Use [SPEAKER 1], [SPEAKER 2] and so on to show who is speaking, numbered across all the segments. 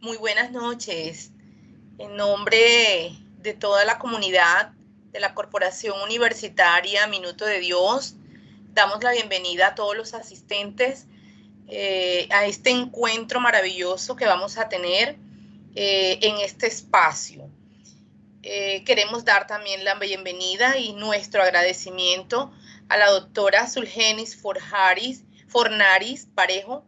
[SPEAKER 1] Muy buenas noches. En nombre de toda la comunidad de la Corporación Universitaria Minuto de Dios, damos la bienvenida a todos los asistentes a este encuentro maravilloso que vamos a tener en este espacio. Queremos dar también la bienvenida y nuestro agradecimiento a la doctora Zulgenis Fornaris Parejo,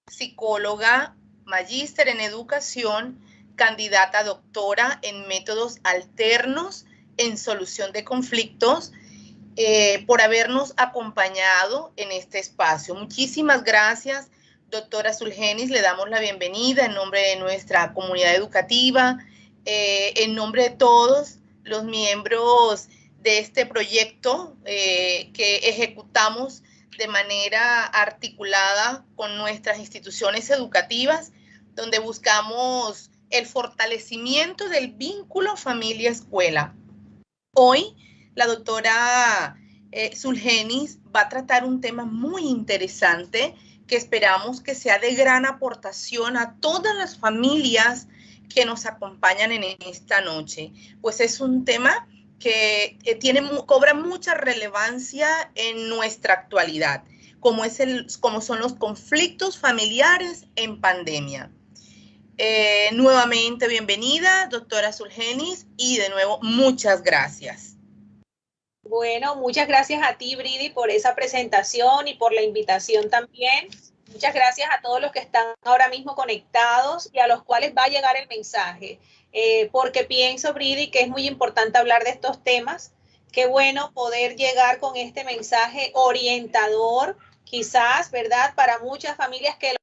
[SPEAKER 1] psicóloga, magíster en educación, candidata a doctora en métodos alternos en solución de conflictos, por habernos acompañado en este espacio. Muchísimas gracias, doctora Zulgenis. Le damos la bienvenida en nombre de nuestra comunidad educativa, en nombre de todos los miembros de este proyecto que ejecutamos de manera articulada con nuestras instituciones educativas, donde buscamos el fortalecimiento del vínculo familia-escuela. Hoy la doctora Zulgenis va a tratar un tema muy interesante que esperamos que sea de gran aportación a todas las familias que nos acompañan en esta noche, pues es un tema que cobra mucha relevancia en nuestra actualidad, como son los conflictos familiares en pandemia. Nuevamente, bienvenida, doctora Zulgenis, y de nuevo, muchas gracias.
[SPEAKER 2] Bueno, muchas gracias a ti, Bridi, por esa presentación y por la invitación también. Muchas gracias a todos los que están ahora mismo conectados y a los cuales va a llegar el mensaje. Porque pienso, Bridi, que es muy importante hablar de estos temas. Qué bueno poder llegar con este mensaje orientador, quizás, ¿verdad?, para muchas familias que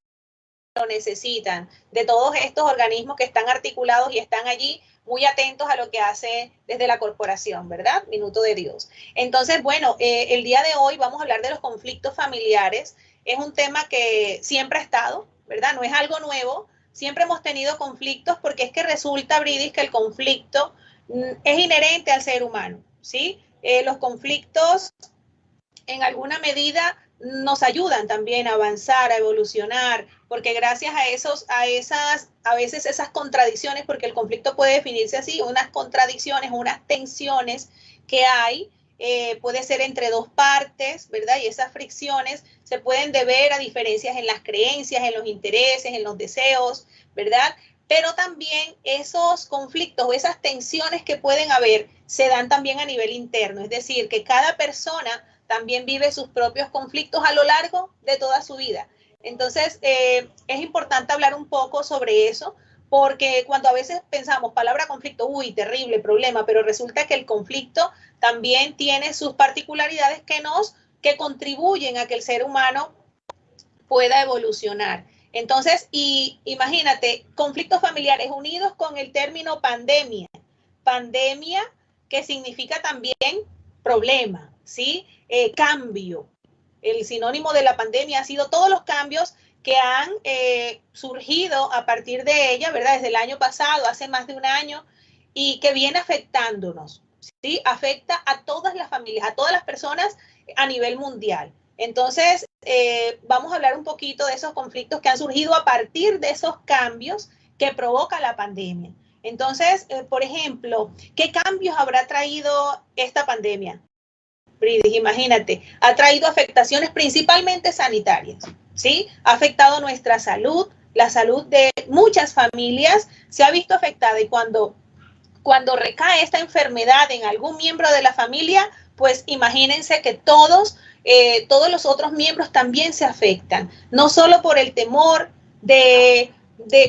[SPEAKER 2] lo necesitan, de todos estos organismos que están articulados y están allí muy atentos a lo que hace desde la corporación, ¿verdad? Minuto de Dios. Entonces, bueno, el día de hoy vamos a hablar de los conflictos familiares. Es un tema que siempre ha estado, ¿verdad? No es algo nuevo. Siempre hemos tenido conflictos porque es que resulta, Bridis, que el conflicto es inherente al ser humano, ¿sí? Los conflictos en alguna medida nos ayudan también a avanzar, a evolucionar, porque gracias a veces esas contradicciones, porque el conflicto puede definirse así, unas contradicciones, unas tensiones que hay, puede ser entre dos partes, ¿verdad? Y esas fricciones se pueden deber a diferencias en las creencias, en los intereses, en los deseos, ¿verdad? Pero también esos conflictos o esas tensiones que pueden haber se dan también a nivel interno, es decir, que cada persona también vive sus propios conflictos a lo largo de toda su vida. Entonces, es importante hablar un poco sobre eso, porque cuando a veces pensamos palabra conflicto, uy, terrible problema, pero resulta que el conflicto también tiene sus particularidades que contribuyen a que el ser humano pueda evolucionar. Entonces, imagínate, conflictos familiares unidos con el término pandemia. Pandemia que significa también problema, ¿sí? Cambio. El sinónimo de la pandemia ha sido todos los cambios que han surgido a partir de ella, ¿verdad? Desde el año pasado, hace más de un año, y que viene afectándonos, ¿sí? Afecta a todas las familias, a todas las personas a nivel mundial. Entonces, vamos a hablar un poquito de esos conflictos que han surgido a partir de esos cambios que provoca la pandemia. Entonces, por ejemplo, ¿qué cambios habrá traído esta pandemia? Bridis, imagínate, ha traído afectaciones principalmente sanitarias, ¿sí? Ha afectado nuestra salud, la salud de muchas familias se ha visto afectada y cuando recae esta enfermedad en algún miembro de la familia, pues imagínense que todos los otros miembros también se afectan, no solo por el temor de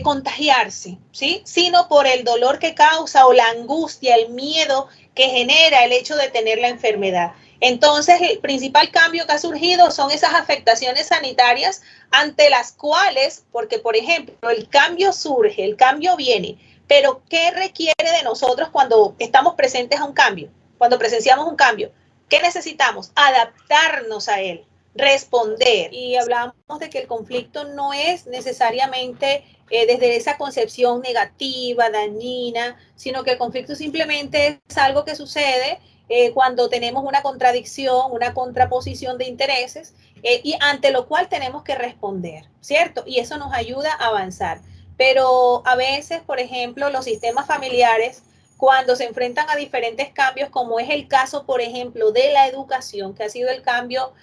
[SPEAKER 2] contagiarse, ¿sí? Sino por el dolor que causa o la angustia, el miedo que genera el hecho de tener la enfermedad. Entonces, el principal cambio que ha surgido son esas afectaciones sanitarias ante las cuales, porque por ejemplo, el cambio surge, el cambio viene, pero ¿qué requiere de nosotros cuando estamos presentes a un cambio? Cuando presenciamos un cambio, ¿qué necesitamos? Adaptarnos a él, responder. Y hablamos de que el conflicto no es necesariamente desde esa concepción negativa, dañina, sino que el conflicto simplemente es algo que sucede cuando tenemos una contradicción, una contraposición de intereses y ante lo cual tenemos que responder, ¿cierto? Y eso nos ayuda a avanzar. pero a veces, por ejemplo, los sistemas familiares, cuando se enfrentan a diferentes cambios, como es el caso, por ejemplo, de la educación, que ha sido el cambio,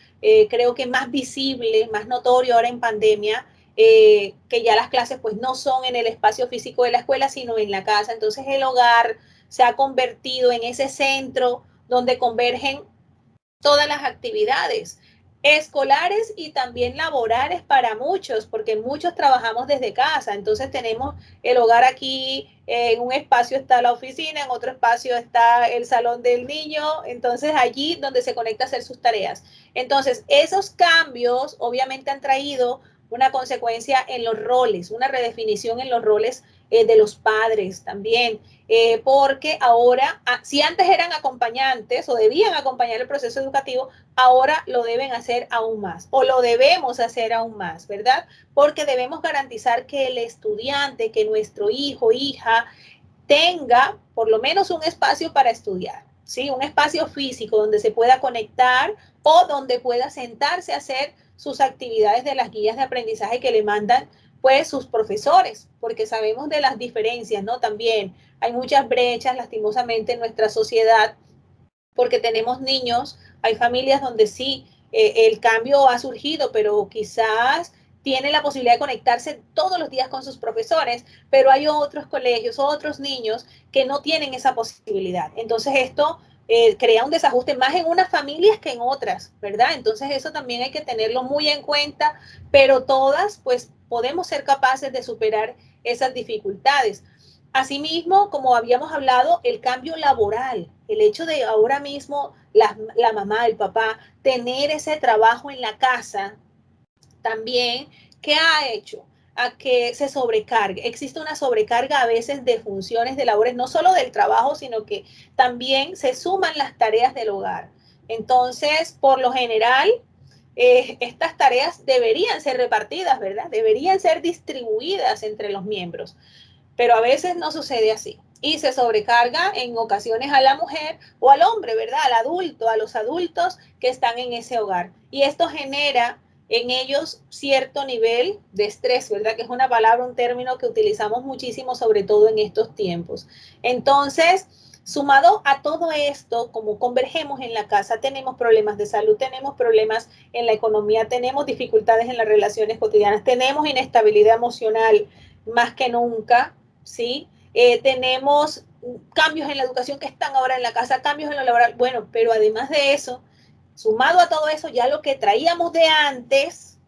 [SPEAKER 2] creo que más visible, más notorio ahora en pandemia, que ya las clases pues no son en el espacio físico de la escuela, sino en la casa. Entonces el hogar se ha convertido en ese centro donde convergen todas las actividades escolares y también laborales para muchos, porque muchos trabajamos desde casa, entonces tenemos el hogar aquí, en un espacio está la oficina, en otro espacio está el salón del niño, entonces allí donde se conecta a hacer sus tareas. Entonces, esos cambios obviamente han traído una consecuencia en los roles, una redefinición en los roles de los padres también, porque ahora, si antes eran acompañantes o debían acompañar el proceso educativo, ahora lo deben hacer aún más o lo debemos hacer aún más, ¿verdad? Porque debemos garantizar que el estudiante, que nuestro hijo, hija, tenga por lo menos un espacio para estudiar, ¿sí? Un espacio físico donde se pueda conectar o donde pueda sentarse a hacer sus actividades de las guías de aprendizaje que le mandan pues sus profesores, porque sabemos de las diferencias, ¿no? También hay muchas brechas lastimosamente en nuestra sociedad porque tenemos niños, hay familias donde sí, el cambio ha surgido, pero quizás tienen la posibilidad de conectarse todos los días con sus profesores, pero hay otros colegios, otros niños que no tienen esa posibilidad. Entonces esto crea un desajuste más en unas familias que en otras, ¿verdad? Entonces eso también hay que tenerlo muy en cuenta, pero todas pues podemos ser capaces de superar esas dificultades. Asimismo, como habíamos hablado, el cambio laboral, el hecho de ahora mismo la mamá, el papá, tener ese trabajo en la casa, también, ¿qué ha hecho? A que se sobrecargue. Existe una sobrecarga a veces de funciones, de labores, no solo del trabajo, sino que también se suman las tareas del hogar. Entonces, por lo general, estas tareas deberían ser repartidas, ¿verdad? Deberían ser distribuidas entre los miembros, pero a veces no sucede así. Y se sobrecarga en ocasiones a la mujer o al hombre, ¿verdad? Al adulto, a los adultos que están en ese hogar. Y esto genera en ellos cierto nivel de estrés, ¿verdad? Que es una palabra, un término que utilizamos muchísimo, sobre todo en estos tiempos. Entonces, sumado a todo esto, como convergemos en la casa, tenemos problemas de salud, tenemos problemas en la economía, tenemos dificultades en las relaciones cotidianas, tenemos inestabilidad emocional más que nunca, ¿sí? Tenemos cambios en la educación que están ahora en la casa, cambios en lo laboral. Bueno, pero además de eso, sumado a todo eso, ya lo que traíamos de antes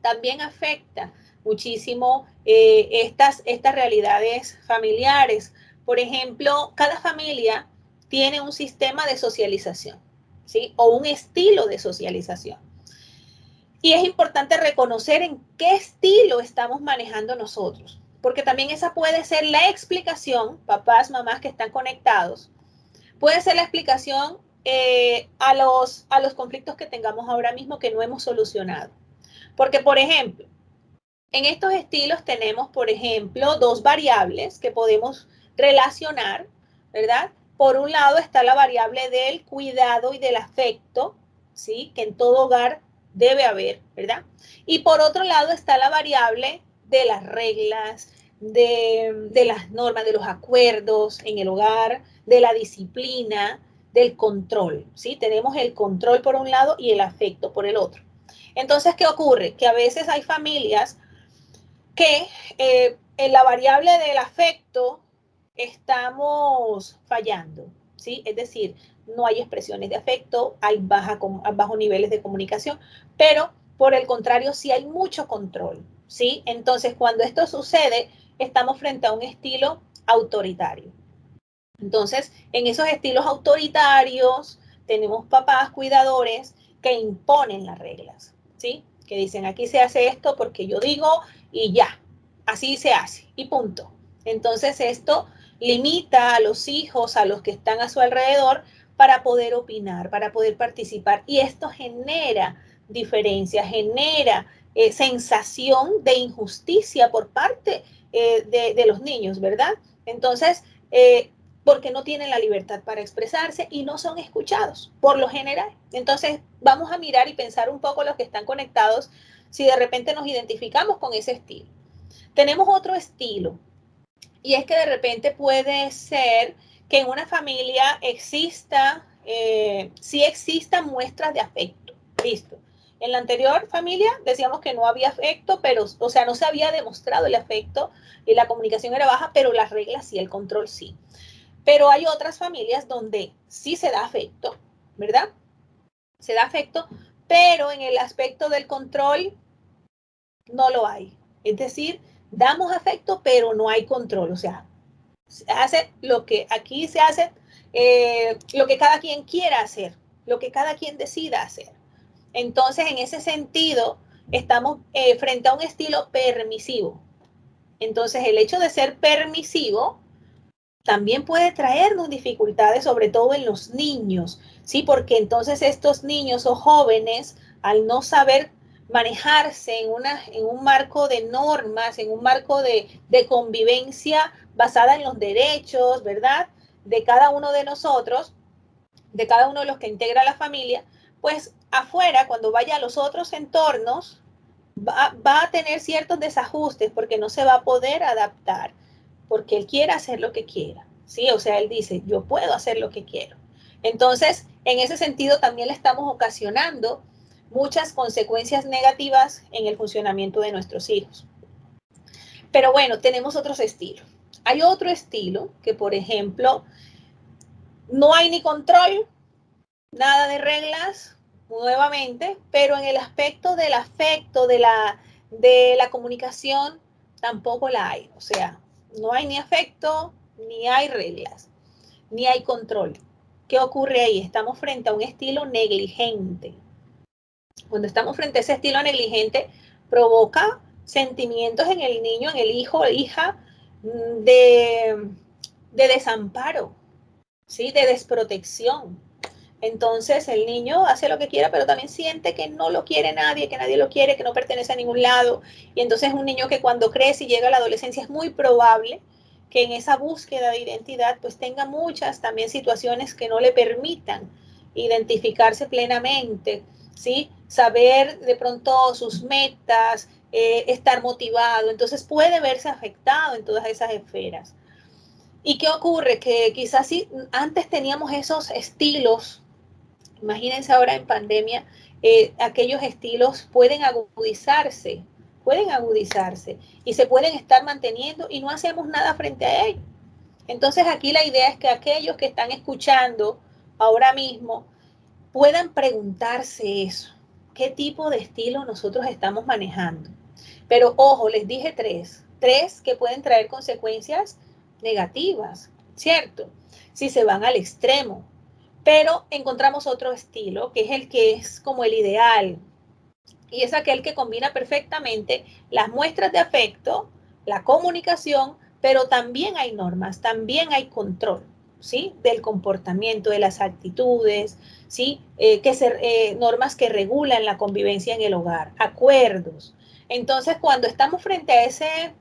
[SPEAKER 2] también afecta muchísimo estas realidades familiares. Por ejemplo, cada familia tiene un sistema de socialización, ¿sí? O un estilo de socialización. Y es importante reconocer en qué estilo estamos manejando nosotros, porque también esa puede ser la explicación, papás, mamás que están conectados, puede ser la explicación a los conflictos que tengamos ahora mismo que no hemos solucionado. Porque, por ejemplo, en estos estilos tenemos, por ejemplo, dos variables que podemos relacionar, ¿verdad? Por un lado está la variable del cuidado y del afecto, ¿sí? Que en todo hogar debe haber, ¿verdad? Y por otro lado está la variable de las reglas, de las normas, de los acuerdos en el hogar, de la disciplina, del control, ¿sí? Tenemos el control por un lado y el afecto por el otro. Entonces, ¿qué ocurre? Que a veces hay familias que en la variable del afecto estamos fallando, ¿sí? Es decir, no hay expresiones de afecto, hay bajos niveles de comunicación, pero por el contrario, sí hay mucho control, ¿sí? Entonces, cuando esto sucede, estamos frente a un estilo autoritario. Entonces, en esos estilos autoritarios, tenemos papás cuidadores que imponen las reglas, ¿sí? Que dicen, aquí se hace esto porque yo digo y ya, así se hace y punto. Entonces, esto limita a los hijos, a los que están a su alrededor, para poder opinar, para poder participar. Y esto genera diferencia, genera sensación de injusticia por parte de los niños, ¿verdad? Entonces, porque no tienen la libertad para expresarse y no son escuchados, por lo general. Entonces, vamos a mirar y pensar un poco los que están conectados, si de repente nos identificamos con ese estilo. Tenemos otro estilo, y es que de repente puede ser que en una familia sí existan muestras de afecto. Listo. En la anterior familia decíamos que no había afecto, pero, o sea, no se había demostrado el afecto y la comunicación era baja, pero las reglas sí, el control sí. Pero hay otras familias donde sí se da afecto, ¿verdad? Se da afecto, pero en el aspecto del control no lo hay. Es decir, damos afecto, pero no hay control. O sea, se hace lo que aquí se hace, lo que cada quien quiera hacer, lo que cada quien decida hacer. Entonces, en ese sentido, estamos frente a un estilo permisivo. Entonces, el hecho de ser permisivo también puede traernos dificultades, sobre todo en los niños, ¿sí? Porque entonces estos niños o jóvenes, al no saber manejarse en un marco de normas, en un marco de convivencia basada en los derechos, ¿verdad? De cada uno de nosotros, de cada uno de los que integra la familia, pues afuera, cuando vaya a los otros entornos, va a tener ciertos desajustes porque no se va a poder adaptar, porque él quiere hacer lo que quiera, ¿sí? O sea, él dice, yo puedo hacer lo que quiero. Entonces, en ese sentido, también le estamos ocasionando muchas consecuencias negativas en el funcionamiento de nuestros hijos. Pero bueno, tenemos otros estilos. Hay otro estilo que, por ejemplo, no hay ni control, nada de reglas, nuevamente, pero en el aspecto del afecto, de la comunicación, tampoco la hay. O sea, no hay ni afecto, ni hay reglas, ni hay control. ¿Qué ocurre ahí? Estamos frente a un estilo negligente. Cuando estamos frente a ese estilo negligente, provoca sentimientos en el niño, en el hijo o hija, de desamparo, ¿sí? De desprotección. Entonces el niño hace lo que quiera, pero también siente que no lo quiere nadie, que nadie lo quiere, que no pertenece a ningún lado. Y entonces es un niño que cuando crece y llega a la adolescencia es muy probable que en esa búsqueda de identidad pues tenga muchas también situaciones que no le permitan identificarse plenamente, ¿sí? Saber de pronto sus metas, estar motivado. Entonces puede verse afectado en todas esas esferas. ¿Y qué ocurre? Que quizás sí, antes teníamos esos estilos. Imagínense ahora en pandemia, aquellos estilos pueden agudizarse y se pueden estar manteniendo y no hacemos nada frente a ellos. Entonces aquí la idea es que aquellos que están escuchando ahora mismo puedan preguntarse eso, qué tipo de estilo nosotros estamos manejando. Pero ojo, les dije tres que pueden traer consecuencias negativas, ¿cierto? Si se van al extremo. Pero encontramos otro estilo, que es el que es como el ideal, y es aquel que combina perfectamente las muestras de afecto, la comunicación, pero también hay normas, también hay control, ¿sí? Del comportamiento, de las actitudes, ¿sí? Normas que regulan la convivencia en el hogar, acuerdos. Entonces, cuando estamos frente a ese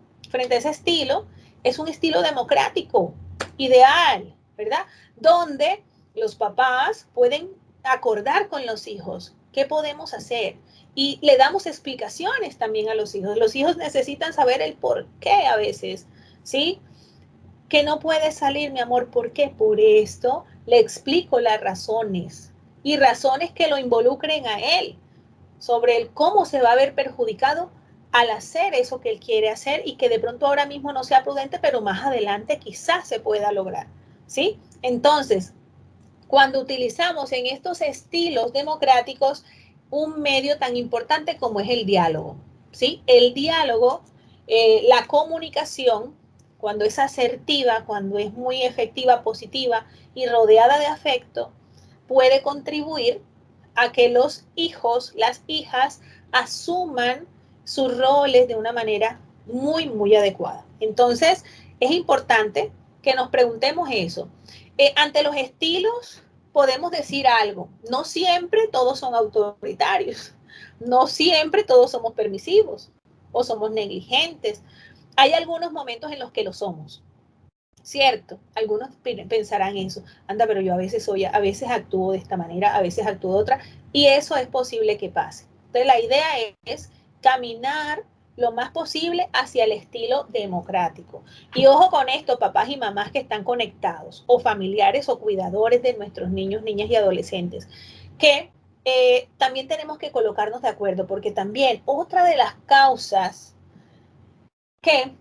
[SPEAKER 2] estilo, es un estilo democrático, ideal, ¿verdad? Donde los papás pueden acordar con los hijos qué podemos hacer, y le damos explicaciones también a los hijos. Los hijos necesitan saber el por qué a veces, ¿sí? Que no puede salir, mi amor, ¿por qué? Por esto le explico las razones y razones que lo involucren a él sobre el cómo se va a ver perjudicado al hacer eso que él quiere hacer y que de pronto ahora mismo no sea prudente, pero más adelante quizás se pueda lograr, ¿sí? Entonces, cuando utilizamos en estos estilos democráticos un medio tan importante como es el diálogo, ¿sí? El diálogo, la comunicación, cuando es asertiva, cuando es muy efectiva, positiva y rodeada de afecto, puede contribuir a que los hijos, las hijas, asuman sus roles de una manera muy, muy adecuada. Entonces, es importante que nos preguntemos eso. Ante los estilos podemos decir algo. No siempre todos son autoritarios. No siempre todos somos permisivos o somos negligentes. Hay algunos momentos en los que lo somos. Cierto, algunos pensarán eso. Anda, pero yo a veces actúo de esta manera, a veces actúo de otra, y eso es posible que pase. Entonces, la idea es caminar lo más posible hacia el estilo democrático. Y ojo con esto, papás y mamás que están conectados, o familiares o cuidadores de nuestros niños, niñas y adolescentes, que también tenemos que colocarnos de acuerdo, porque también otra de las causas que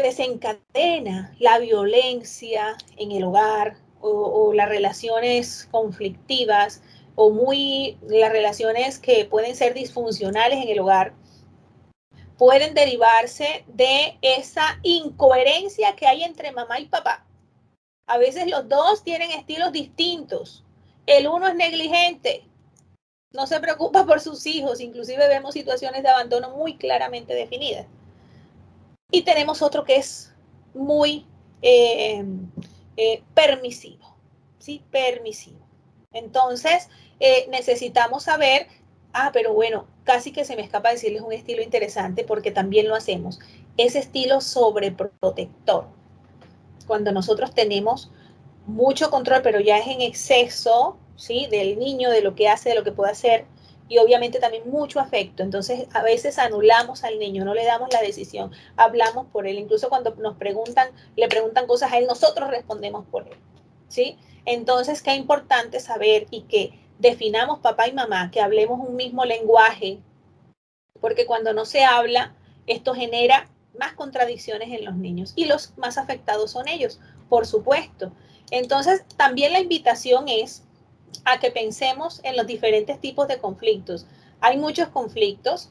[SPEAKER 2] desencadena la violencia en el hogar o las relaciones conflictivas o las relaciones que pueden ser disfuncionales en el hogar, pueden derivarse de esa incoherencia que hay entre mamá y papá. A veces los dos tienen estilos distintos. El uno es negligente, no se preocupa por sus hijos, inclusive vemos situaciones de abandono muy claramente definidas. Y tenemos otro que es muy permisivo, ¿sí? Permisivo. Entonces, necesitamos saber, pero bueno, casi que se me escapa decirles un estilo interesante porque también lo hacemos. Ese estilo sobreprotector. Cuando nosotros tenemos mucho control, pero ya es en exceso, ¿sí? Del niño, de lo que hace, de lo que puede hacer, y obviamente también mucho afecto. Entonces, a veces anulamos al niño, no le damos la decisión, hablamos por él. Incluso cuando nos preguntan, le preguntan cosas a él, nosotros respondemos por él, ¿sí? Entonces, qué importante saber y que definamos papá y mamá, que hablemos un mismo lenguaje, porque cuando no se habla, esto genera más contradicciones en los niños y los más afectados son ellos, por supuesto. Entonces, también la invitación es a que pensemos en los diferentes tipos de conflictos. Hay muchos conflictos,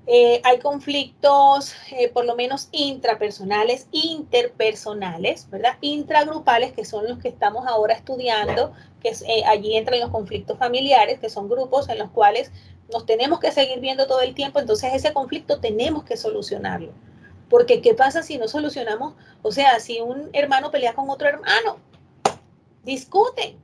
[SPEAKER 2] hay conflictos por lo menos intrapersonales, interpersonales, ¿verdad? Intragrupales, que son los que estamos ahora estudiando, que allí entran los conflictos familiares, que son grupos en los cuales nos tenemos que seguir viendo todo el tiempo, entonces ese conflicto tenemos que solucionarlo. Porque ¿qué pasa si no solucionamos? O sea, si un hermano pelea con otro hermano, discuten.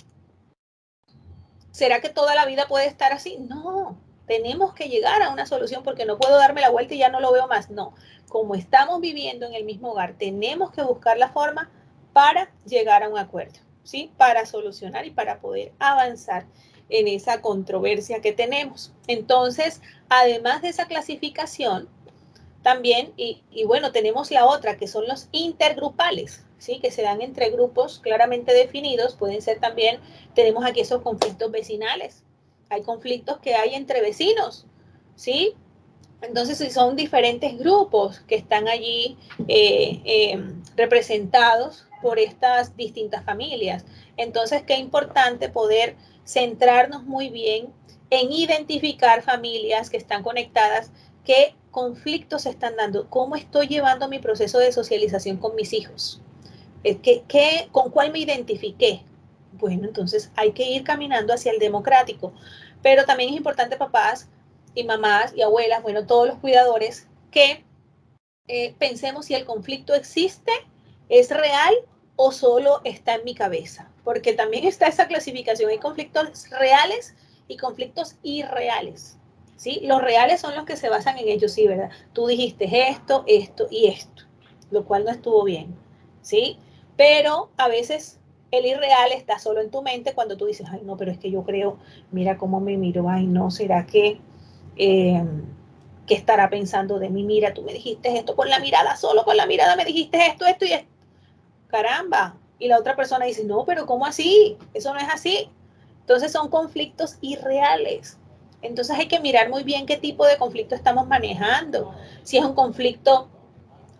[SPEAKER 2] ¿Será que toda la vida puede estar así? No, tenemos que llegar a una solución porque no puedo darme la vuelta y ya no lo veo más. No, como estamos viviendo en el mismo hogar, tenemos que buscar la forma para llegar a un acuerdo, ¿sí? Para solucionar y para poder avanzar en esa controversia que tenemos. Entonces, además de esa clasificación, también, bueno, tenemos la otra, que son los intergrupales, ¿sí? Que se dan entre grupos claramente definidos. Pueden ser también, tenemos aquí esos conflictos vecinales. Hay conflictos que hay entre vecinos, ¿sí? Entonces, si son diferentes grupos que están allí representados por estas distintas familias. Entonces, qué importante poder centrarnos muy bien en identificar familias que están conectadas, qué conflictos se están dando, cómo estoy llevando mi proceso de socialización con mis hijos, ¿con cuál me identifiqué? Bueno, entonces hay que ir caminando hacia el democrático, pero también es importante, papás y mamás y abuelas, bueno, todos los cuidadores, que pensemos si el conflicto existe, es real o solo está en mi cabeza, porque también está esa clasificación, hay conflictos reales y conflictos irreales, ¿sí? Los reales son los que se basan en ellos, sí, ¿verdad? Tú dijiste esto, esto y esto, lo cual no estuvo bien, ¿sí? Pero a veces el irreal está solo en tu mente cuando tú dices, ay, no, pero es que yo creo, mira cómo me miro, ay, no, ¿será que... ¿qué estará pensando de mí? Mira, tú me dijiste esto con la mirada, solo con la mirada me dijiste esto, esto y esto. Caramba. Y la otra persona dice, no, pero ¿cómo así? Eso no es así. Entonces son conflictos irreales. Entonces hay que mirar muy bien qué tipo de conflicto estamos manejando. Si es un conflicto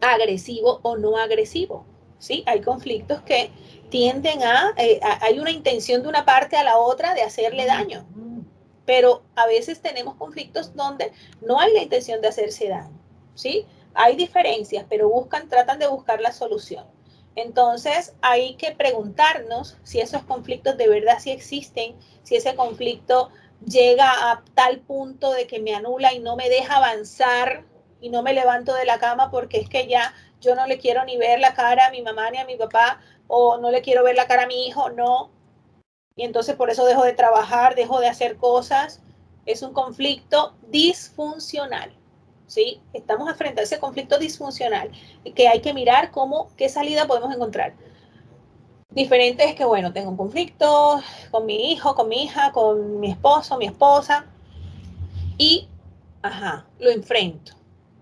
[SPEAKER 2] agresivo o no agresivo. ¿Sí? Hay conflictos que tienden hay una intención de una parte a la otra de hacerle daño, pero a veces tenemos conflictos donde no hay la intención de hacerse daño, ¿sí? Hay diferencias, pero tratan de buscar la solución. Entonces hay que preguntarnos si esos conflictos de verdad sí existen, si ese conflicto llega a tal punto de que me anula y no me deja avanzar y no me levanto de la cama porque es que ya yo no le quiero ni ver la cara a mi mamá ni a mi papá, o no le quiero ver la cara a mi hijo, no, y entonces por eso dejo de trabajar, dejo de hacer cosas. Es un conflicto disfuncional, ¿sí? Estamos frente a ese conflicto disfuncional que hay que mirar qué salida podemos encontrar. Diferente es que, bueno, tengo un conflicto con mi hijo, con mi hija, con mi esposo, mi esposa, y, lo enfrento.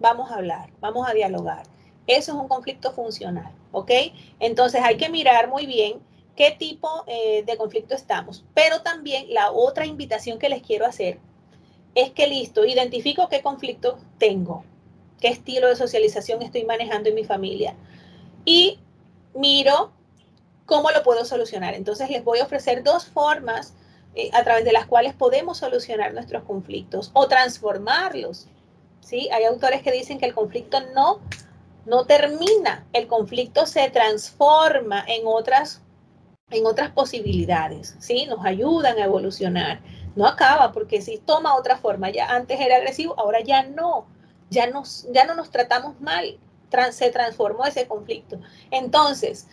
[SPEAKER 2] vamos a hablar, vamos a dialogar. Eso es un conflicto funcional, ¿ok? Entonces hay que mirar muy bien qué tipo de conflicto estamos. Pero también la otra invitación que les quiero hacer es que listo, identifico qué conflicto tengo, qué estilo de socialización estoy manejando en mi familia y miro cómo lo puedo solucionar. Entonces les voy a ofrecer dos formas a través de las cuales podemos solucionar nuestros conflictos o transformarlos. ¿Sí? Hay autores que dicen que el conflicto no termina, el conflicto se transforma en otras posibilidades, ¿sí? Nos ayudan a evolucionar. No acaba, porque si toma otra forma, ya antes era agresivo, ahora ya no nos tratamos mal, se transformó ese conflicto. Entonces,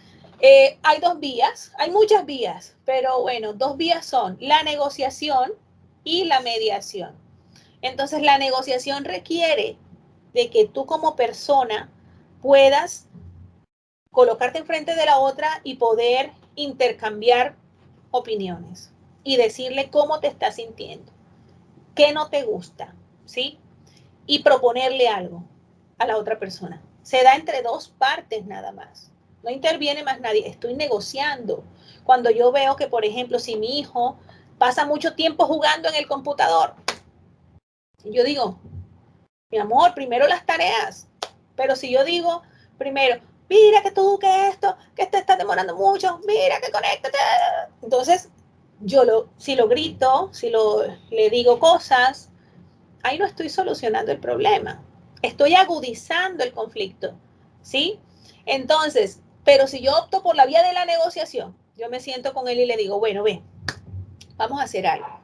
[SPEAKER 2] hay dos vías, hay muchas vías, pero bueno, dos vías son la negociación y la mediación. Entonces, la negociación requiere de que tú como persona puedas colocarte enfrente de la otra y poder intercambiar opiniones y decirle cómo te estás sintiendo, qué no te gusta, ¿sí? Y proponerle algo a la otra persona. Se da entre dos partes nada más. No interviene más nadie. Estoy negociando. Cuando yo veo que, por ejemplo, si mi hijo pasa mucho tiempo jugando en el computador, yo digo, mi amor, primero las tareas. Pero si yo digo, primero, mira que tú, que esto, que te está demorando mucho, mira que conéctate. Entonces, si lo grito, le digo cosas, ahí no estoy solucionando el problema. Estoy agudizando el conflicto, ¿sí? Entonces, pero si yo opto por la vía de la negociación, yo me siento con él y le digo, bueno, ven, vamos a hacer algo.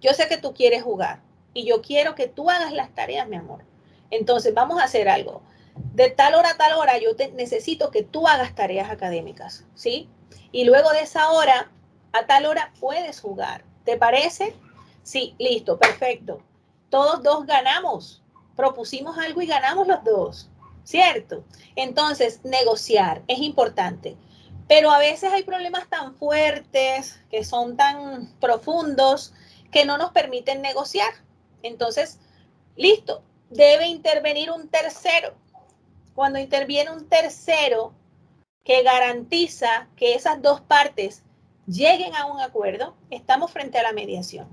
[SPEAKER 2] Yo sé que tú quieres jugar y yo quiero que tú hagas las tareas, mi amor. Entonces, vamos a hacer algo. De tal hora a tal hora, necesito que tú hagas tareas académicas, ¿sí? Y luego de esa hora, a tal hora puedes jugar. ¿Te parece? Sí, listo, perfecto. Todos dos ganamos. Propusimos algo y ganamos los dos, ¿cierto? Entonces, negociar es importante. Pero a veces hay problemas tan fuertes, que son tan profundos, que no nos permiten negociar. Entonces, listo, debe intervenir un tercero. Cuando interviene un tercero que garantiza que esas dos partes lleguen a un acuerdo, estamos frente a la mediación.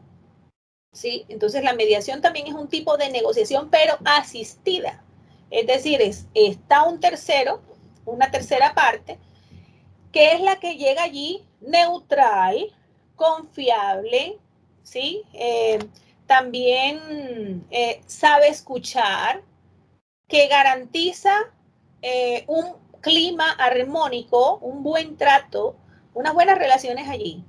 [SPEAKER 2] ¿Sí? Entonces, la mediación también es un tipo de negociación, pero asistida. Es decir, está un tercero, una tercera parte, que es la que llega allí neutral, confiable, ¿sí? También sabe escuchar, que garantiza un clima armónico, un buen trato, unas buenas relaciones allí.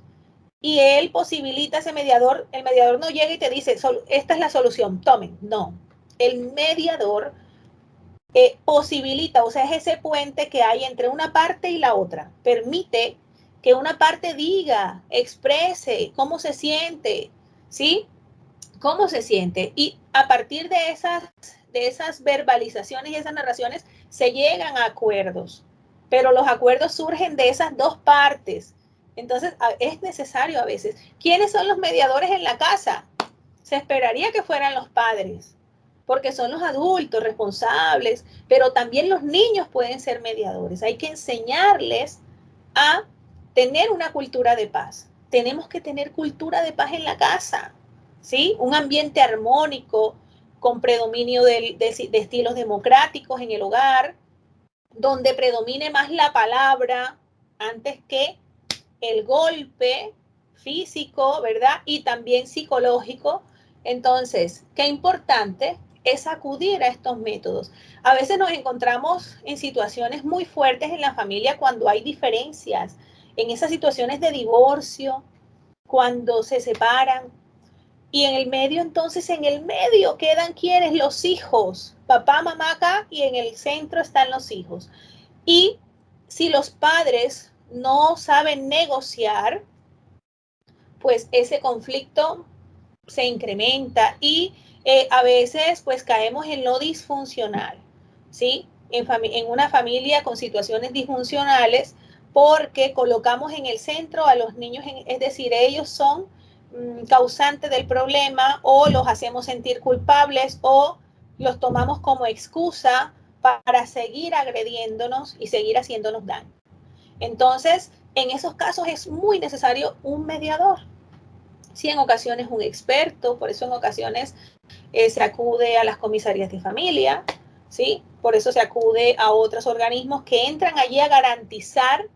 [SPEAKER 2] Y él posibilita ese mediador, el mediador no llega y te dice, esta es la solución, tomen, no. El mediador posibilita, o sea, es ese puente que hay entre una parte y la otra. Permite que una parte diga, exprese cómo se siente, ¿sí? Cómo se siente. Y a partir de esas verbalizaciones y esas narraciones se llegan a acuerdos. Pero los acuerdos surgen de esas dos partes. Entonces, es necesario a veces. ¿Quiénes son los mediadores en la casa? Se esperaría que fueran los padres, porque son los adultos responsables, pero también los niños pueden ser mediadores. Hay que enseñarles a tener una cultura de paz. Tenemos que tener cultura de paz en la casa, ¿sí? Un ambiente armónico, con predominio de estilos democráticos en el hogar, donde predomine más la palabra antes que el golpe físico, ¿verdad? Y también psicológico. Entonces, qué importante es acudir a estos métodos. A veces nos encontramos en situaciones muy fuertes en la familia cuando hay diferencias, en esas situaciones de divorcio, cuando se separan. Y en el medio, entonces, en el medio quedan quienes, los hijos, papá, mamá acá, y en el centro están los hijos. Y si los padres no saben negociar, pues ese conflicto se incrementa y a veces pues caemos en lo disfuncional, ¿sí? En una familia con situaciones disfuncionales porque colocamos en el centro a los niños, es decir, ellos son causantes del problema o los hacemos sentir culpables o los tomamos como excusa para seguir agrediéndonos y seguir haciéndonos daño. Entonces, en esos casos es muy necesario un mediador. Sí, en ocasiones un experto, por eso en ocasiones se acude a las comisarías de familia, ¿sí? Por eso se acude a otros organismos que entran allí a garantizar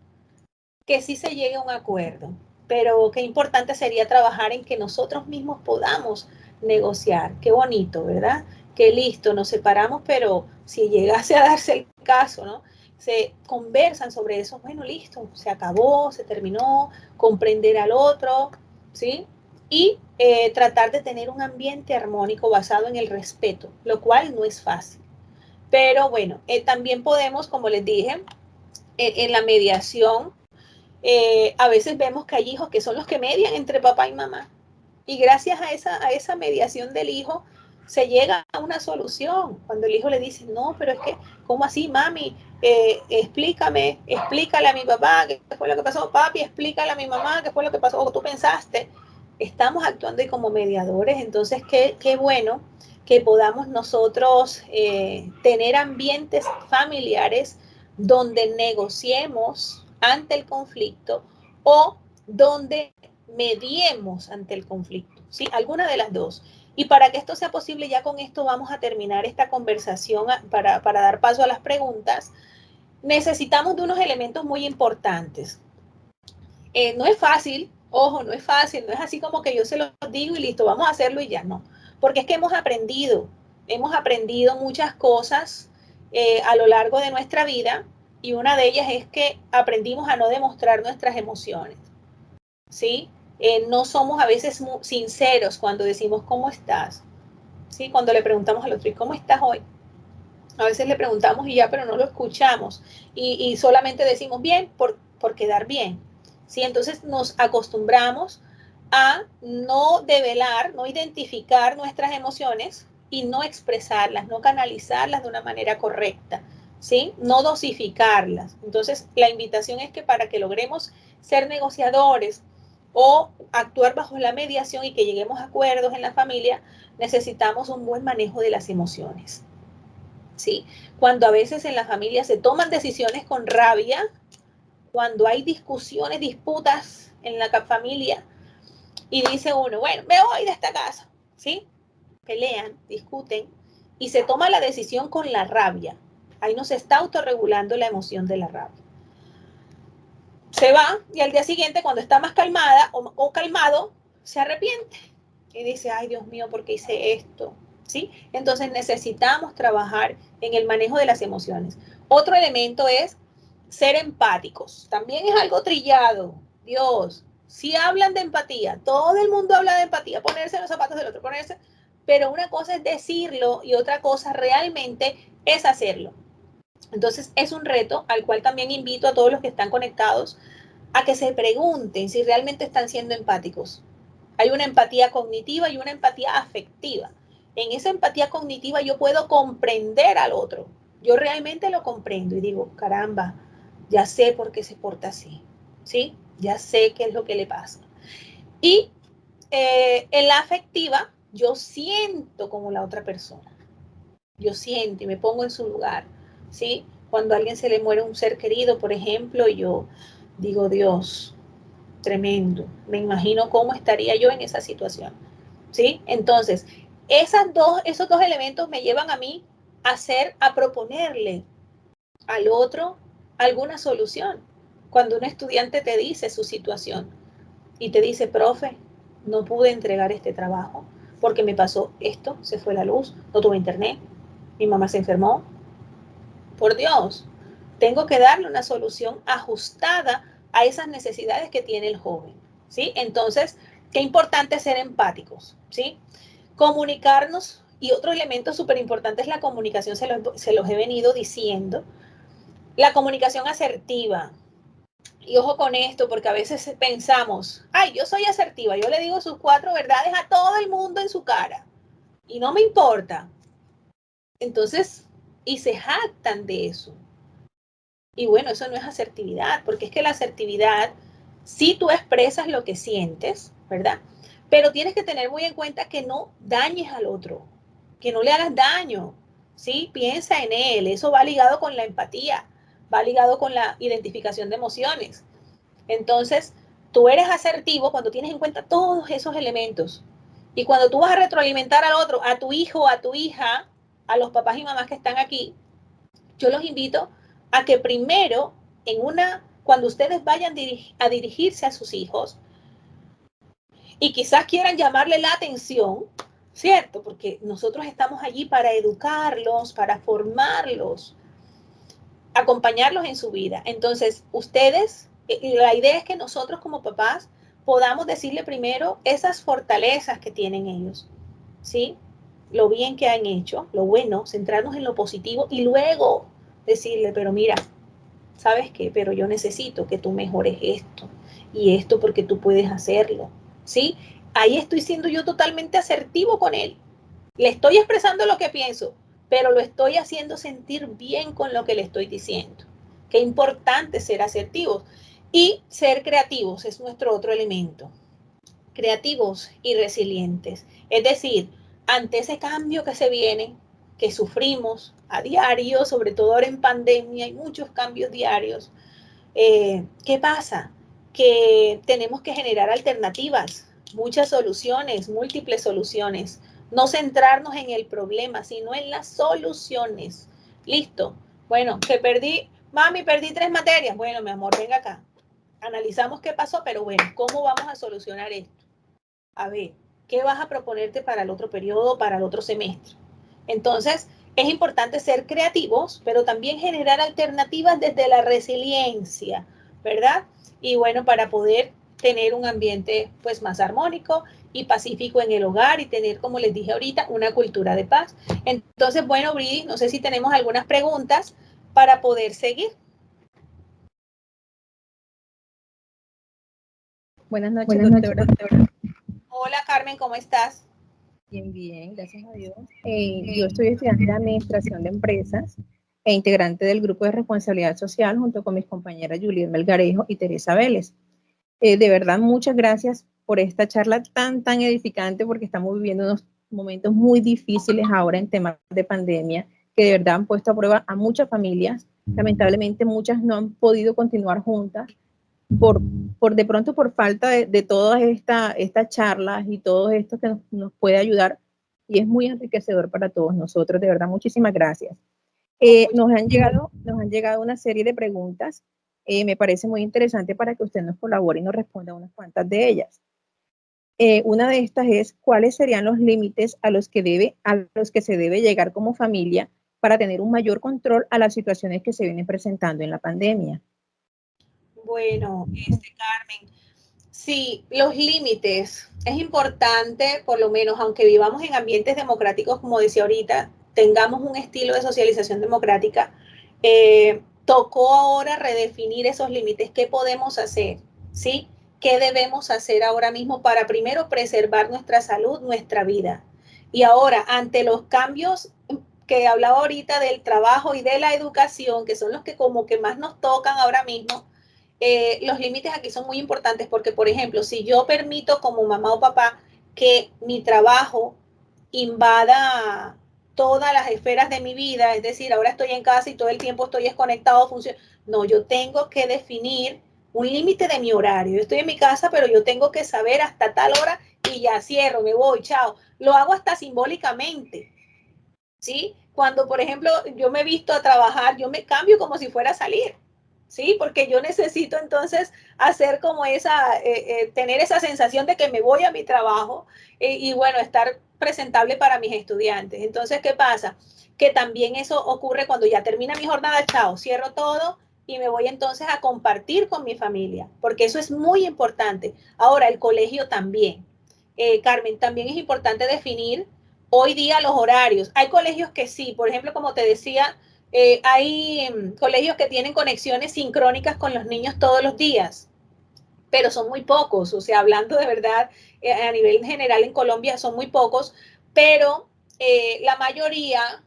[SPEAKER 2] que sí se llegue a un acuerdo. Pero qué importante sería trabajar en que nosotros mismos podamos negociar. Qué bonito, ¿verdad? Qué listo, nos separamos, pero si llegase a darse el caso, ¿no? Se conversan sobre eso, bueno, listo, se acabó, se terminó, comprender al otro, ¿sí? Y tratar de tener un ambiente armónico basado en el respeto, lo cual no es fácil. Pero bueno, también podemos, como les dije, en la mediación, a veces vemos que hay hijos que son los que median entre papá y mamá. Y gracias a esa mediación del hijo, se llega a una solución. Cuando el hijo le dice, no, pero es que, ¿cómo así, mami? Explícale a mi papá qué fue lo que pasó. Papi, explícale a mi mamá qué fue lo que pasó, o tú pensaste. Estamos actuando como mediadores, entonces qué bueno que podamos nosotros tener ambientes familiares donde negociemos ante el conflicto o donde mediemos ante el conflicto, ¿sí? Alguna de las dos. Y para que esto sea posible, ya con esto vamos a terminar esta conversación para dar paso a las preguntas. Necesitamos de unos elementos muy importantes. No es fácil, ojo, no es fácil, no es así como que yo se lo digo y listo, vamos a hacerlo y ya, no. Porque es que hemos aprendido muchas cosas a lo largo de nuestra vida y una de ellas es que aprendimos a no demostrar nuestras emociones, ¿sí? No somos a veces muy sinceros cuando decimos ¿cómo estás? ¿Sí? Cuando le preguntamos al otro, ¿y cómo estás hoy? A veces le preguntamos y ya, pero no lo escuchamos y solamente decimos bien por quedar bien, ¿sí? Entonces nos acostumbramos a no develar, no identificar nuestras emociones y no expresarlas, no canalizarlas de una manera correcta, ¿sí? No dosificarlas. Entonces, la invitación es que para que logremos ser negociadores o actuar bajo la mediación y que lleguemos a acuerdos en la familia, necesitamos un buen manejo de las emociones, ¿sí? Cuando a veces en la familia se toman decisiones con rabia, cuando hay discusiones, disputas en la familia y dice uno, bueno, me voy de esta casa, ¿sí? Pelean, discuten y se toma la decisión con la rabia. Ahí no se está autorregulando la emoción de la rabia. Se va y al día siguiente, cuando está más calmada o calmado, se arrepiente y dice, ay Dios mío, ¿por qué hice esto? ¿Sí? Entonces necesitamos trabajar en el manejo de las emociones. Otro elemento es ser empáticos. También es algo trillado. Dios, si hablan de empatía, todo el mundo habla de empatía, ponerse en los zapatos del otro, ponerse, pero una cosa es decirlo y otra cosa realmente es hacerlo. Entonces es un reto al cual también invito a todos los que están conectados a que se pregunten si realmente están siendo empáticos. Hay una empatía cognitiva y una empatía afectiva. En esa empatía cognitiva yo puedo comprender al otro. Yo realmente lo comprendo y digo, caramba, ya sé por qué se porta así, ¿sí? Ya sé qué es lo que le pasa. Y en la afectiva, yo siento como la otra persona. Yo siento y me pongo en su lugar, ¿sí? Cuando a alguien se le muere un ser querido, por ejemplo, yo digo, Dios, tremendo. Me imagino cómo estaría yo en esa situación, ¿sí? Entonces, esos dos elementos me llevan a mí a proponerle al otro alguna solución. Cuando un estudiante te dice su situación y te dice, profe, no pude entregar este trabajo porque me pasó esto, se fue la luz, no tuve internet, mi mamá se enfermó. Por Dios, tengo que darle una solución ajustada a esas necesidades que tiene el joven, ¿sí? Entonces, qué importante ser empáticos, ¿sí? Comunicarnos, y otro elemento súper importante es la comunicación, se los he venido diciendo, la comunicación asertiva. Y ojo con esto, porque a veces pensamos, ay, yo soy asertiva, yo le digo sus 4 verdades a todo el mundo en su cara, y no me importa. Entonces, y se jactan de eso. Y bueno, eso no es asertividad, porque es que la asertividad, sí tú expresas lo que sientes, ¿verdad? Pero tienes que tener muy en cuenta que no dañes al otro. que no le hagas daño, ¿sí? Piensa en él, eso va ligado con la empatía, va ligado con la identificación de emociones. Entonces, tú eres asertivo cuando tienes en cuenta todos esos elementos. Y cuando tú vas a retroalimentar al otro, a tu hijo, a tu hija, a los papás y mamás que están aquí, yo los invito a que primero, cuando ustedes vayan a dirigirse a sus hijos y quizás quieran llamarle la atención, ¿cierto? Porque nosotros estamos allí para educarlos, para formarlos, acompañarlos en su vida. Entonces, ustedes, la idea es que nosotros como papás podamos decirle primero esas fortalezas que tienen ellos, ¿sí? Lo bien que han hecho, lo bueno, centrarnos en lo positivo y luego decirle, pero mira, ¿sabes qué? Pero yo necesito que tú mejores esto y esto porque tú puedes hacerlo, ¿sí? Ahí estoy siendo yo totalmente asertivo con él. Le estoy expresando lo que pienso, pero lo estoy haciendo sentir bien con lo que le estoy diciendo. Qué importante ser asertivos y ser creativos es nuestro otro elemento. Creativos y resilientes. Es decir, ante ese cambio que se viene, que sufrimos a diario, sobre todo ahora en pandemia, hay muchos cambios diarios. ¿Qué pasa? Que tenemos que generar alternativas, muchas soluciones, múltiples soluciones. No centrarnos en el problema, sino en las soluciones. Listo. Bueno, que perdí, mami, perdí 3 materias. Bueno, mi amor, venga acá. Analizamos qué pasó, pero bueno, ¿cómo vamos a solucionar esto? A ver, ¿qué vas a proponerte para el otro periodo, para el otro semestre? Entonces, es importante ser creativos, pero también generar alternativas desde la resiliencia, ¿verdad? Y bueno, para poder tener un ambiente pues más armónico y pacífico en el hogar y tener, como les dije ahorita, una cultura de paz. Entonces, bueno, Bridi, no sé si tenemos algunas preguntas para poder seguir.
[SPEAKER 3] Buenas noches, doctora.
[SPEAKER 2] Hola, Carmen, ¿cómo estás?
[SPEAKER 3] Bien, bien, gracias a Dios. Yo estoy estudiante de Administración de Empresas e integrante del Grupo de Responsabilidad Social junto con mis compañeras Juliet Melgarejo y Teresa Vélez. De verdad, muchas gracias por esta charla tan edificante porque estamos viviendo unos momentos muy difíciles ahora en temas de pandemia que de verdad han puesto a prueba a muchas familias. Lamentablemente, muchas no han podido continuar juntas de pronto por falta de todas estas charlas y todo esto que nos puede ayudar y es muy enriquecedor para todos nosotros, de verdad, muchísimas gracias. Nos han llegado una serie de preguntas, me parece muy interesante para que usted nos colabore y nos responda unas cuantas de ellas. Una de estas es, ¿cuáles serían los límites a los que se debe llegar como familia para tener un mayor control a las situaciones que se vienen presentando en la pandemia?
[SPEAKER 2] Bueno, Carmen, sí, los límites. Es importante, por lo menos, aunque vivamos en ambientes democráticos, como decía ahorita, tengamos un estilo de socialización democrática. Tocó ahora redefinir esos límites. ¿Qué podemos hacer? ¿Sí? ¿Qué debemos hacer ahora mismo para primero preservar nuestra salud, nuestra vida? Y ahora, ante los cambios que hablaba ahorita del trabajo y de la educación, que son los que como que más nos tocan ahora mismo, los límites aquí son muy importantes porque, por ejemplo, si yo permito como mamá o papá que mi trabajo invada todas las esferas de mi vida, es decir, ahora estoy en casa y todo el tiempo estoy desconectado, no, yo tengo que definir un límite de mi horario. Yo estoy en mi casa, pero yo tengo que saber hasta tal hora y ya cierro, me voy, chao. Lo hago hasta simbólicamente, ¿sí? Cuando, por ejemplo, yo me visto a trabajar, yo me cambio como si fuera a salir. ¿Sí? Porque yo necesito entonces hacer como tener esa sensación de que me voy a mi trabajo y bueno, estar presentable para mis estudiantes. Entonces, ¿qué pasa? Que también eso ocurre cuando ya termina mi jornada, chao, cierro todo y me voy entonces a compartir con mi familia, porque eso es muy importante. Ahora, el colegio también. Carmen, también es importante definir hoy día los horarios. Hay colegios que sí, por ejemplo, como te decía, hay colegios que tienen conexiones sincrónicas con los niños todos los días, pero son muy pocos, o sea, hablando de verdad, a nivel general en Colombia son muy pocos, pero la mayoría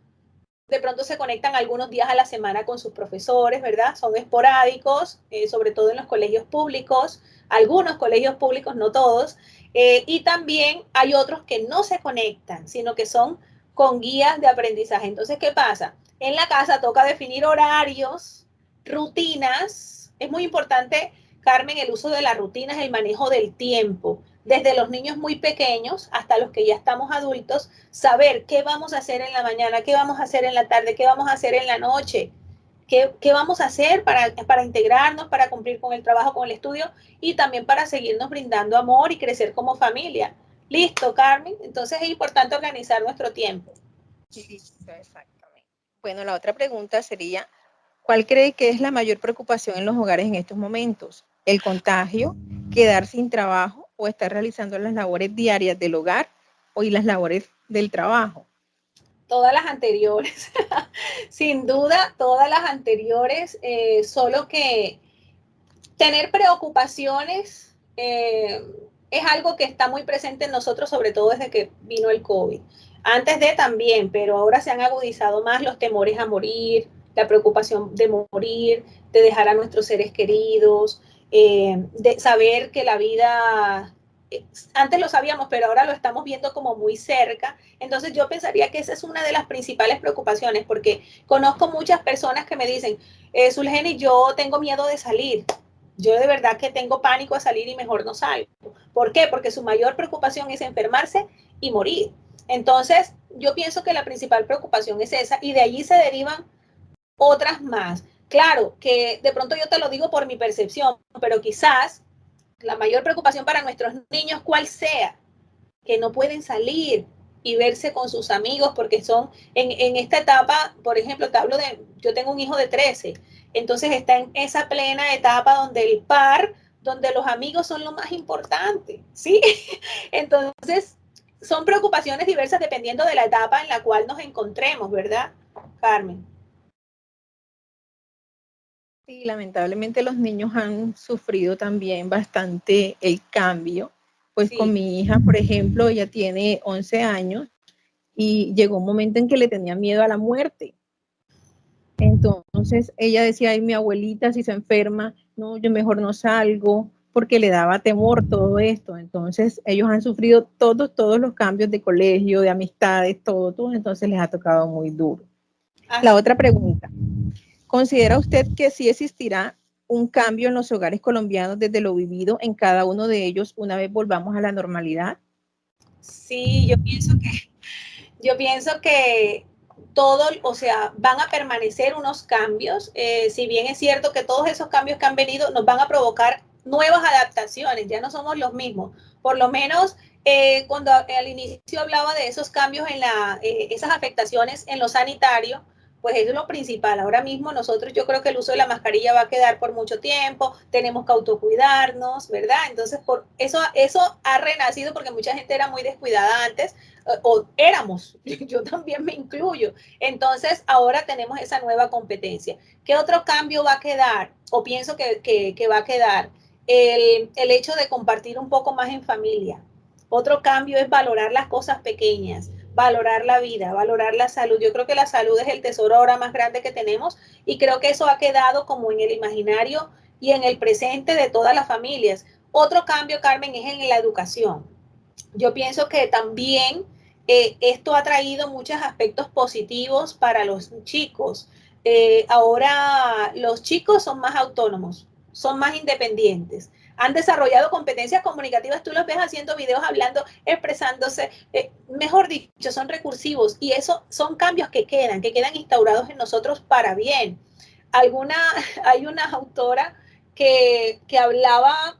[SPEAKER 2] de pronto se conectan algunos días a la semana con sus profesores, ¿verdad? Son esporádicos, sobre todo en los colegios públicos, algunos colegios públicos, no todos, y también hay otros que no se conectan, sino que son con guías de aprendizaje. Entonces, ¿qué pasa? En la casa toca definir horarios, rutinas. Es muy importante, Carmen, el uso de las rutinas, el manejo del tiempo. Desde los niños muy pequeños hasta los que ya estamos adultos, saber qué vamos a hacer en la mañana, qué vamos a hacer en la tarde, qué vamos a hacer en la noche, qué vamos a hacer para integrarnos, para cumplir con el trabajo, con el estudio y también para seguirnos brindando amor y crecer como familia. Listo, Carmen. Entonces es importante organizar nuestro tiempo.
[SPEAKER 3] Listo, exactamente. Bueno, la otra pregunta sería, ¿cuál cree que es la mayor preocupación en los hogares en estos momentos? ¿El contagio, quedar sin trabajo o estar realizando las labores diarias del hogar o y las labores del trabajo?
[SPEAKER 2] Todas las anteriores, sin duda, todas las anteriores, solo que tener preocupaciones es algo que está muy presente en nosotros, sobre todo desde que vino el COVID. Antes de también, pero ahora se han agudizado más los temores a morir, la preocupación de morir, de dejar a nuestros seres queridos, de saber que la vida, antes lo sabíamos, pero ahora lo estamos viendo como muy cerca. Entonces yo pensaría que esa es una de las principales preocupaciones, porque conozco muchas personas que me dicen, Zulgeni, yo tengo miedo de salir. Yo de verdad que tengo pánico a salir y mejor no salgo. ¿Por qué? Porque su mayor preocupación es enfermarse y morir. Entonces, yo pienso que la principal preocupación es esa y de allí se derivan otras más. Claro que de pronto yo te lo digo por mi percepción, pero quizás la mayor preocupación para nuestros niños, cuál sea, que no pueden salir y verse con sus amigos porque son en esta etapa, por ejemplo, te hablo de, yo tengo un hijo de 13, entonces está en esa plena etapa donde el par, donde los amigos son lo más importante, ¿sí? Entonces, son preocupaciones diversas dependiendo de la etapa en la cual nos encontremos, ¿verdad, Carmen?
[SPEAKER 3] Sí, lamentablemente los niños han sufrido también bastante el cambio. Pues con
[SPEAKER 2] Sí.
[SPEAKER 3] mi hija, por ejemplo, ella tiene 11 años y llegó un momento en que le tenía miedo a la muerte. Entonces ella decía, ay, mi abuelita si se enferma, no, yo mejor no salgo, porque le daba temor todo esto. Entonces ellos han sufrido todos los cambios de colegio, de amistades, todo, entonces les ha tocado muy duro. La otra pregunta, ¿considera usted que sí existirá un cambio en los hogares colombianos desde lo vivido en cada uno de ellos una vez volvamos a la normalidad?
[SPEAKER 2] Sí, yo pienso que todo, o sea, van a permanecer unos cambios, si bien es cierto que todos esos cambios que han venido nos van a provocar nuevas adaptaciones, ya no somos los mismos. Por lo menos cuando al inicio hablaba de esos cambios en esas afectaciones en lo sanitario, pues eso es lo principal. Ahora mismo nosotros yo creo que el uso de la mascarilla va a quedar por mucho tiempo, tenemos que autocuidarnos, ¿verdad? Entonces, por eso ha renacido porque mucha gente era muy descuidada antes, o éramos, yo también me incluyo. Entonces, ahora tenemos esa nueva competencia. ¿Qué otro cambio va a quedar? O pienso que va a quedar el hecho de compartir un poco más en familia. Otro cambio es valorar las cosas pequeñas, valorar la vida, valorar la salud. Yo creo que la salud es el tesoro ahora más grande que tenemos y creo que eso ha quedado como en el imaginario y en el presente de todas las familias. Otro cambio, Carmen, es en la educación. Yo pienso que también esto ha traído muchos aspectos positivos para los chicos. Ahora los chicos son más autónomos, son más independientes, han desarrollado competencias comunicativas, tú los ves haciendo videos, hablando, expresándose, mejor dicho, son recursivos y eso son cambios que quedan instaurados en nosotros para bien. Hay una autora que hablaba,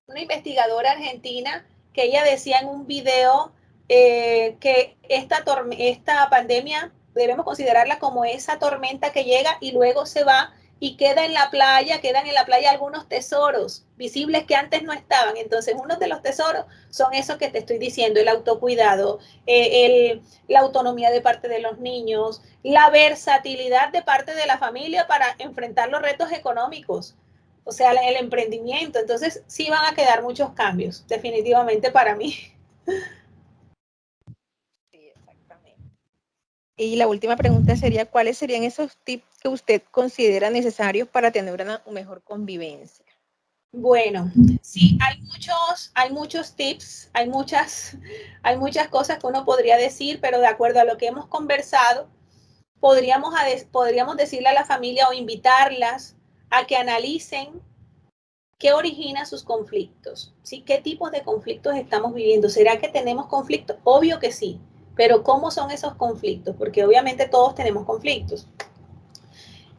[SPEAKER 2] una investigadora argentina, que ella decía en un video que esta pandemia debemos considerarla como esa tormenta que llega y luego se va y quedan en la playa algunos tesoros visibles que antes no estaban. Entonces, uno de los tesoros son esos que te estoy diciendo, el autocuidado, la autonomía de parte de los niños, la versatilidad de parte de la familia para enfrentar los retos económicos, o sea, el emprendimiento. Entonces, sí van a quedar muchos cambios, definitivamente para mí.
[SPEAKER 3] Sí, exactamente. Y la última pregunta sería, ¿cuáles serían esos tips que usted considera necesarios para tener una mejor convivencia?
[SPEAKER 2] Bueno, sí, hay muchos tips, hay muchas cosas que uno podría decir, pero de acuerdo a lo que hemos conversado, podríamos decirle a la familia o invitarlas a que analicen qué origina sus conflictos, ¿sí? ¿Qué tipos de conflictos estamos viviendo? ¿Será que tenemos conflictos? Obvio que sí, pero ¿cómo son esos conflictos? Porque obviamente todos tenemos conflictos.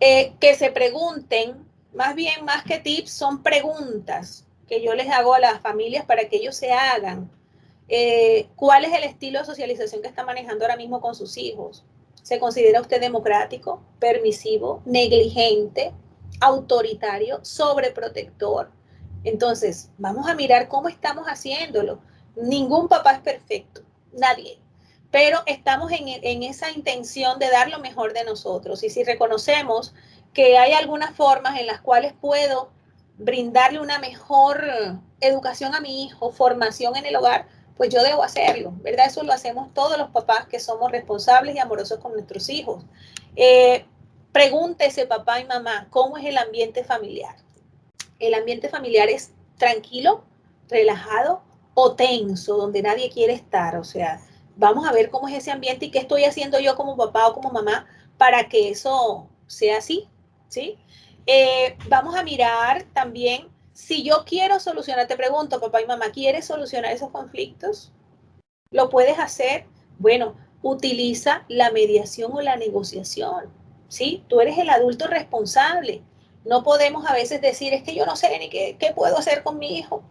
[SPEAKER 2] Que se pregunten, más bien, más que tips, son preguntas que yo les hago a las familias para que ellos se hagan. ¿Cuál es el estilo de socialización que está manejando ahora mismo con sus hijos? ¿Se considera usted democrático, permisivo, negligente, autoritario, sobreprotector? Entonces, vamos a mirar cómo estamos haciéndolo. Ningún papá es perfecto, nadie. Pero estamos en esa intención de dar lo mejor de nosotros. Y si reconocemos que hay algunas formas en las cuales puedo brindarle una mejor educación a mi hijo, formación en el hogar, pues yo debo hacerlo, ¿verdad? Eso lo hacemos todos los papás que somos responsables y amorosos con nuestros hijos. Pregúntese, papá y mamá, ¿cómo es el ambiente familiar? ¿El ambiente familiar es tranquilo, relajado o tenso, donde nadie quiere estar? O sea, vamos a ver cómo es ese ambiente y qué estoy haciendo yo como papá o como mamá para que eso sea así, ¿sí? Vamos a mirar también, si yo quiero solucionar, te pregunto, papá y mamá, ¿quieres solucionar esos conflictos? ¿Lo puedes hacer? Bueno, utiliza la mediación o la negociación, ¿sí? Tú eres el adulto responsable. No podemos a veces decir, es que yo no sé ni qué puedo hacer con mi hijo.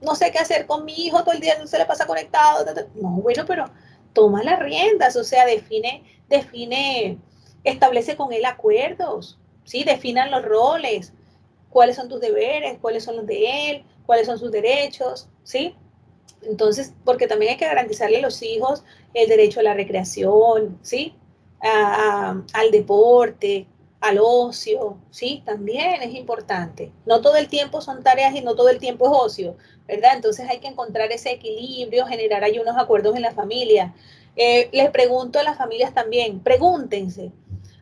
[SPEAKER 2] No sé qué hacer con mi hijo, todo el día no se le pasa conectado. No, bueno, pero toma las riendas, o sea, establece con él acuerdos, ¿sí? Definan los roles, cuáles son tus deberes, cuáles son los de él, cuáles son sus derechos, ¿sí? Entonces, porque también hay que garantizarle a los hijos el derecho a la recreación, ¿sí? Al deporte, al ocio, ¿sí? También es importante. No todo el tiempo son tareas y no todo el tiempo es ocio, ¿verdad? Entonces hay que encontrar ese equilibrio, generar ahí unos acuerdos en la familia. Les pregunto a las familias también, pregúntense,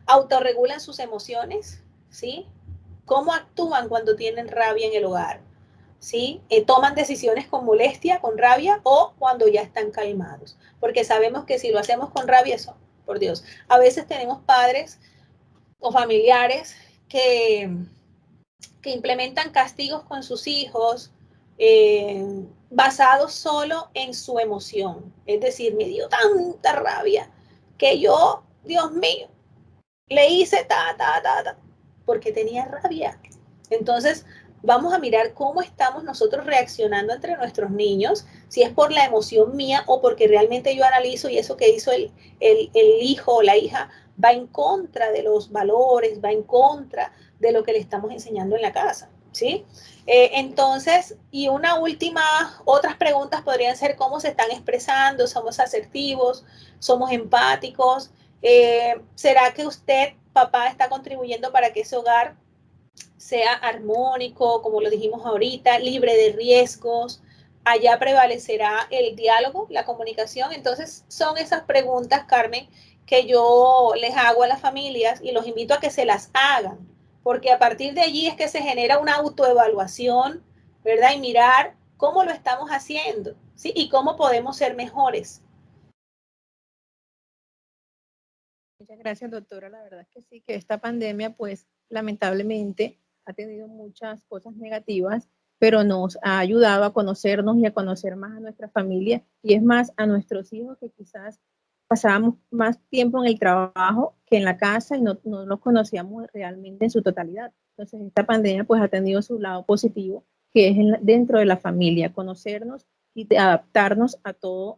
[SPEAKER 2] ¿autorregulan sus emociones? ¿Sí? ¿Cómo actúan cuando tienen rabia en el hogar? ¿Sí? Toman decisiones con molestia, con rabia o cuando ya están calmados. Porque sabemos que si lo hacemos con rabia, eso, por Dios, a veces tenemos padres o familiares que implementan castigos con sus hijos basados solo en su emoción. Es decir, me dio tanta rabia que yo, Dios mío, le hice porque tenía rabia. Entonces, vamos a mirar cómo estamos nosotros reaccionando entre nuestros niños, si es por la emoción mía o porque realmente yo analizo y eso que hizo el hijo o la hija va en contra de los valores, va en contra de lo que le estamos enseñando en la casa, ¿sí? Entonces, y una última, otras preguntas podrían ser cómo se están expresando, somos asertivos, somos empáticos, ¿será que usted, papá, está contribuyendo para que ese hogar sea armónico, como lo dijimos ahorita, libre de riesgos? Allá prevalecerá el diálogo, la comunicación. Entonces, son esas preguntas, Carmen, que yo les hago a las familias y los invito a que se las hagan, porque a partir de allí es que se genera una autoevaluación, ¿verdad? Y mirar cómo lo estamos haciendo, ¿sí? Y cómo podemos ser mejores.
[SPEAKER 3] Muchas gracias, doctora. La verdad es que sí, que esta pandemia, pues, lamentablemente ha tenido muchas cosas negativas, pero nos ha ayudado a conocernos y a conocer más a nuestra familia y es más a nuestros hijos que quizás pasábamos más tiempo en el trabajo que en la casa y no los conocíamos realmente en su totalidad. Entonces, esta pandemia, pues, ha tenido su lado positivo, que es dentro de la familia, conocernos y adaptarnos a todos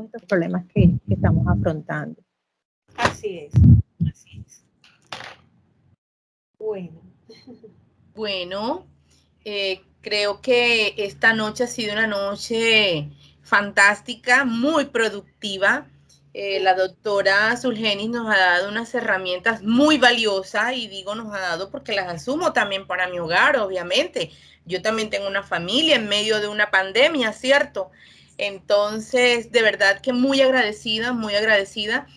[SPEAKER 3] estos problemas que estamos afrontando.
[SPEAKER 2] Así es, así es. Bueno.
[SPEAKER 1] Bueno, creo que esta noche ha sido una noche fantástica, muy productiva. La doctora Zulgenis nos ha dado unas herramientas muy valiosas y digo nos ha dado porque las asumo también para mi hogar, obviamente. Yo también tengo una familia en medio de una pandemia, ¿cierto? Entonces, de verdad que muy agradecida, muy agradecida.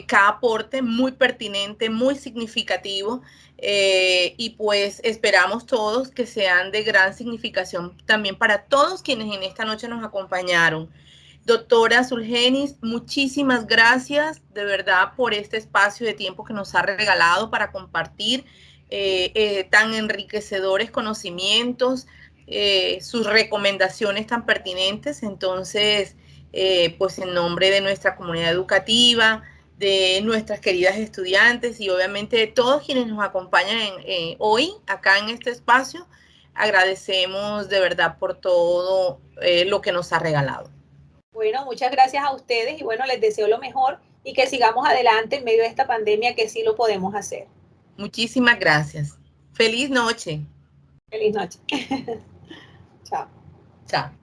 [SPEAKER 1] cada aporte muy pertinente, muy significativo, y pues esperamos todos que sean de gran significación también para todos quienes en esta noche nos acompañaron. Doctora Sulgenis, muchísimas gracias de verdad por este espacio de tiempo que nos ha regalado para compartir tan enriquecedores conocimientos, sus recomendaciones tan pertinentes. Entonces, pues en nombre de nuestra comunidad educativa, de nuestras queridas estudiantes y obviamente de todos quienes nos acompañan hoy acá en este espacio, agradecemos de verdad por todo lo que nos ha regalado.
[SPEAKER 2] Bueno, muchas gracias a ustedes y bueno, les deseo lo mejor y que sigamos adelante en medio de esta pandemia, que sí lo podemos hacer.
[SPEAKER 1] Muchísimas gracias. Feliz noche.
[SPEAKER 2] Feliz noche. Chao.
[SPEAKER 1] Chao.